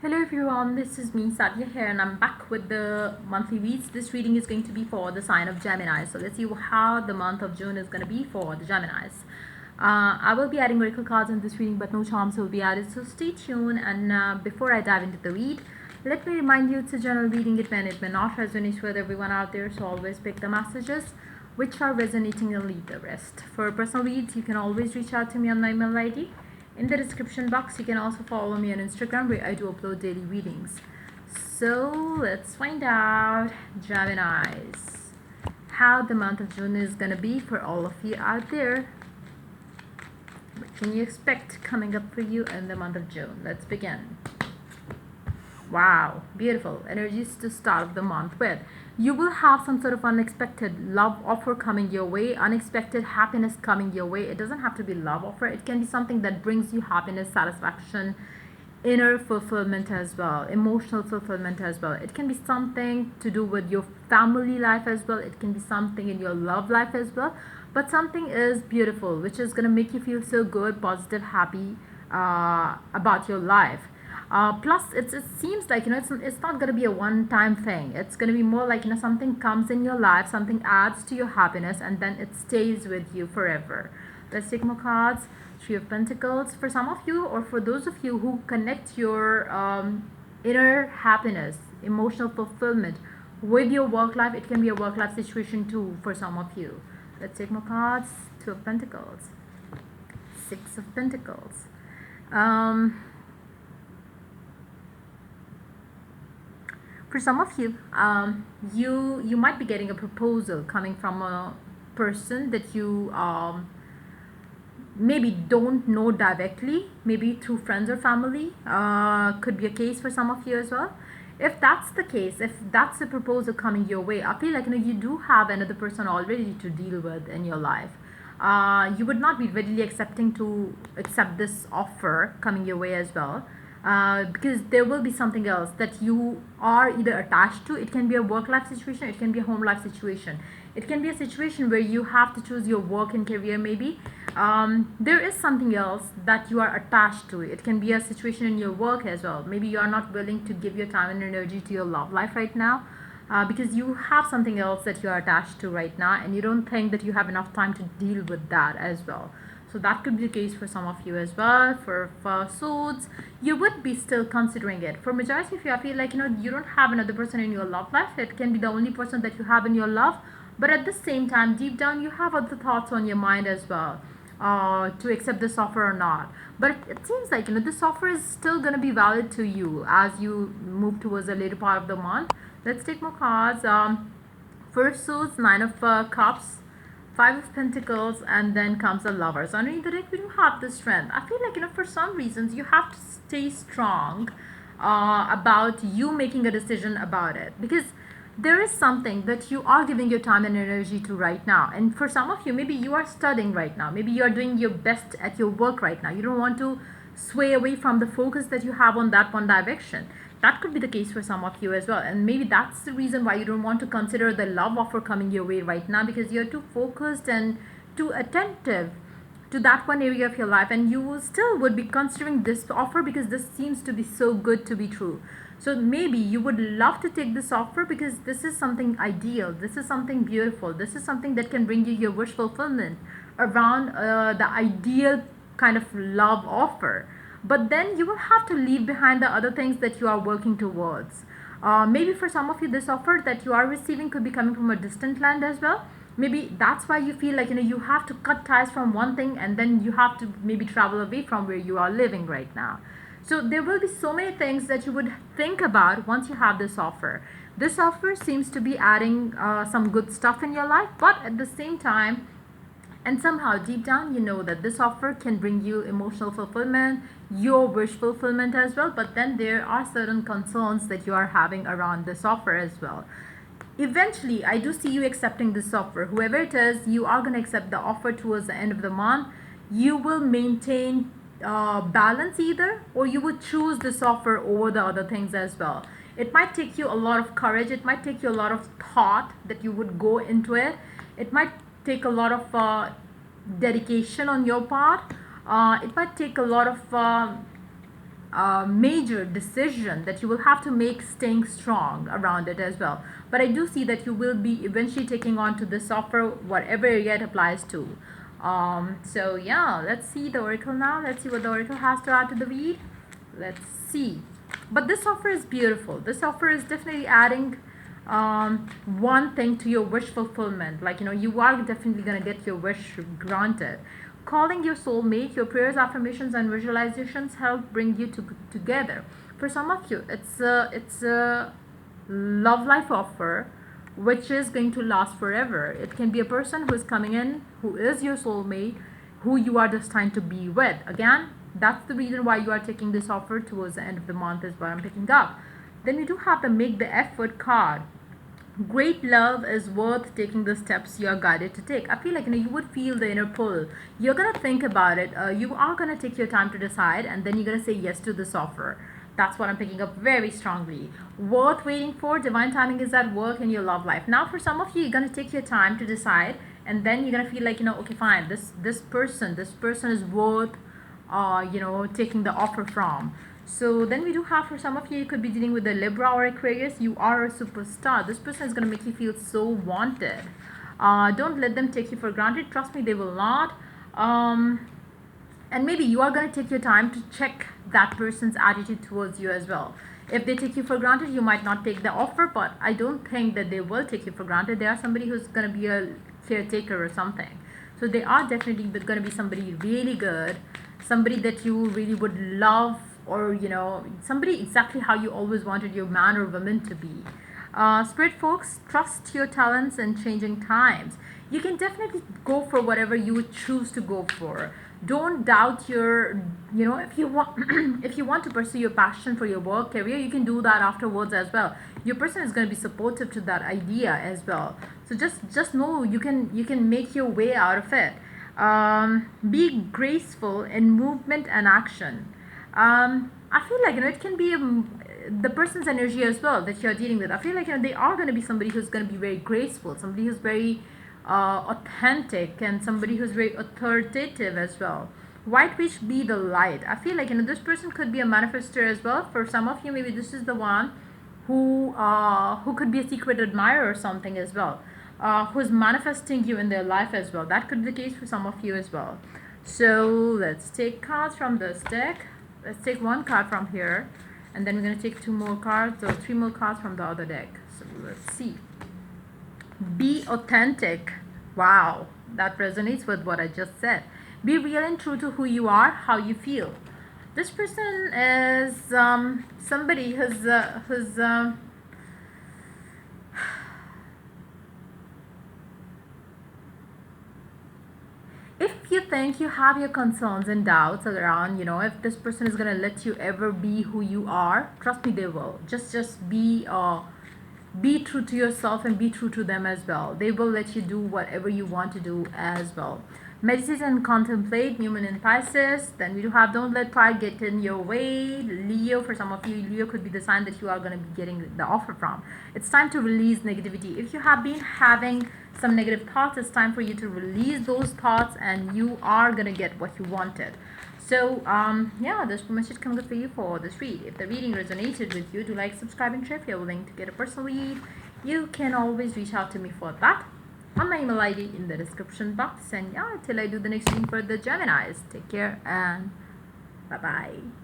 Hello everyone, this is me Sadia here and I'm back with the monthly reads. This reading is going to be for the sign of Gemini. So let's see how the month of June is going to be for the Geminis. I will be adding oracle cards in this reading, but no charms will be added, so stay tuned. And before I dive into the read, let me remind you it's a general reading. It may not resonate with everyone out there, so always pick the messages which are resonating and leave the rest. For personal reads, you can always reach out to me on my email ID in the description box. You can also follow me on Instagram where I do upload daily readings. So let's find out, Geminis, how the month of June is gonna be for all of you out there. What can you expect coming up for you in the month of June? Let's begin. Wow, beautiful energies to start the month with. You will have some sort of unexpected love offer coming your way, unexpected happiness coming your way. It doesn't have to be love offer, it can be something that brings you happiness, satisfaction, inner fulfillment as well, emotional fulfillment as well. It can be something to do with your family life as well, it can be something in your love life as well, but something is beautiful which is going to make you feel so good, positive, happy about your life. Plus it seems like it's not going to be a one-time thing. It's going to be more like something comes in your life, something adds to your happiness, and then it stays with you forever. Let's take more cards. Three of Pentacles. For some of you, or for those of you who connect your inner happiness, emotional fulfillment with your work life, it can be a work life situation too for some of you. Let's take more cards. Two of Pentacles. Six of Pentacles. For some of you, you might be getting a proposal coming from a person that you maybe don't know directly, maybe through friends or family. Could be a case for some of you as well. If that's the case, if that's a proposal coming your way, I feel like you do have another person already to deal with in your life. You would not be readily accept this offer coming your way as well, because there will be something else that you are either attached to. It can be a work life situation, it can be a home life situation, it can be a situation where you have to choose your work and career. Maybe there is something else that you are attached to. It can be a situation in your work as well. Maybe you are not willing to give your time and energy to your love life right now, because you have something else that you are attached to right now, and you don't think that you have enough time to deal with that as well. So that could be the case for some of you as well. For Swords, you would be still considering it. For majority of you, I feel like you don't have another person in your love life. It can be the only person that you have in your love, but at the same time, deep down, you have other thoughts on your mind as well, to accept this offer or not. But it seems like this offer is still going to be valid to you as you move towards the later part of the month. Let's take more cards. First Swords, Nine of Cups, Five of Pentacles, and then comes the Lovers. Underneath the deck, we do have the Strength. I feel like for some reasons you have to stay strong about you making a decision about it, because there is something that you are giving your time and energy to right now. And for some of you, maybe you are studying right now, maybe you are doing your best at your work right now. You don't want to sway away from the focus that you have on that one direction. That could be the case for some of you as well, and maybe that's the reason why you don't want to consider the love offer coming your way right now, because you're too focused and too attentive to that one area of your life, and you still would be considering this offer because this seems to be so good to be true. So maybe you would love to take this offer because this is something ideal, this is something beautiful, this is something that can bring you your wish fulfillment around the ideal kind of love offer. But then you will have to leave behind the other things that you are working towards. Maybe for some of you, this offer that you are receiving could be coming from a distant land as well. Maybe that's why you feel like you have to cut ties from one thing, and then you have to maybe travel away from where you are living right now. So there will be so many things that you would think about once you have this offer. This offer seems to be adding some good stuff in your life, but at the same time, and somehow deep down, you know that this offer can bring you emotional fulfillment, your wish fulfillment as well. But then there are certain concerns that you are having around this offer as well. Eventually, I do see you accepting this offer. Whoever it is, you are going to accept the offer towards the end of the month. You will maintain balance either, or you would choose this offer over the other things as well. It might take you a lot of courage, it might take you a lot of thought that you would go into it. It might take a lot of dedication on your part. It might take a lot of major decision that you will have to make staying strong around it as well. But I do see that you will be eventually taking on to this offer, whatever area it applies to. So yeah, let's see the oracle now. Let's see what the oracle has to add to the read. Let's see. But this offer is beautiful. This offer is definitely adding one thing to your wish fulfillment. Like, you are definitely going to get your wish granted. Calling your soulmate, your prayers, affirmations, and visualizations help bring you together. For some of you, it's a love life offer which is going to last forever. It can be a person who is coming in, who is your soulmate, who you are destined to be with. Again, that's the reason why you are taking this offer towards the end of the month is what I'm picking up. Then we do have the make the effort card. Great love is worth taking the steps you are guided to take. I feel like you would feel the inner pull. You're gonna think about it. You are gonna take your time to decide, and then you're gonna say yes to this offer. That's what I'm picking up very strongly. Worth waiting for. Divine timing is at work in your love life. Now, for some of you, you're gonna take your time to decide, and then you're gonna feel like okay, fine. This person is worth taking the offer from. So then we do have, for some of you, you could be dealing with a Libra or Aquarius. You are a superstar. This person is going to make you feel so wanted. Don't let them take you for granted. Trust me, they will not. And maybe you are going to take your time to check that person's attitude towards you as well. If they take you for granted, you might not take the offer, but I don't think that they will take you for granted. They are somebody who's going to be a caretaker or something. So they are definitely going to be somebody really good, somebody that you really would love, or somebody exactly how you always wanted your man or woman to be. Spirit folks, trust your talents in changing times. You can definitely go for whatever you would choose to go for. Don't doubt your, if you want if you want to pursue your passion for your work career, you can do that afterwards as well. Your person is going to be supportive to that idea as well. So just know you can make your way out of it. Be graceful in movement and action. I feel like it can be the person's energy as well that you're dealing with. I feel like they are going to be somebody who's going to be very graceful, somebody who's very authentic, and somebody who's very authoritative as well. White witch, be the light. I feel like this person could be a manifester as well. For some of you, maybe this is the one who could be a secret admirer or something as well, who's manifesting you in their life as well. That could be the case for some of you as well. So let's take cards from this deck. Let's take one card from here, and then we're going to take 2 more cards or 3 more cards from the other deck. So let's see. Be authentic. Wow, that resonates with what I just said. Be real and true to who you are, how you feel. This person is somebody who's if you think you have your concerns and doubts around, if this person is going to let you ever be who you are, trust me, they will. Just be true to yourself and be true to them as well. They will let you do whatever you want to do as well. Meditate and contemplate, New Moon in Pisces. Then we do have don't let pride get in your way. Leo, for some of you, Leo could be the sign that you are going to be getting the offer from. It's time to release negativity. If you have been having some negative thoughts, it's time for you to release those thoughts, and you are going to get what you wanted. So yeah, this message comes good for you for this read. If the reading resonated with you, do like, subscribe, and share. If you're willing to get a personal read, you can always reach out to me for that on my email ID in the description box. And yeah, till I do the next reading for the Geminis, take care and bye bye.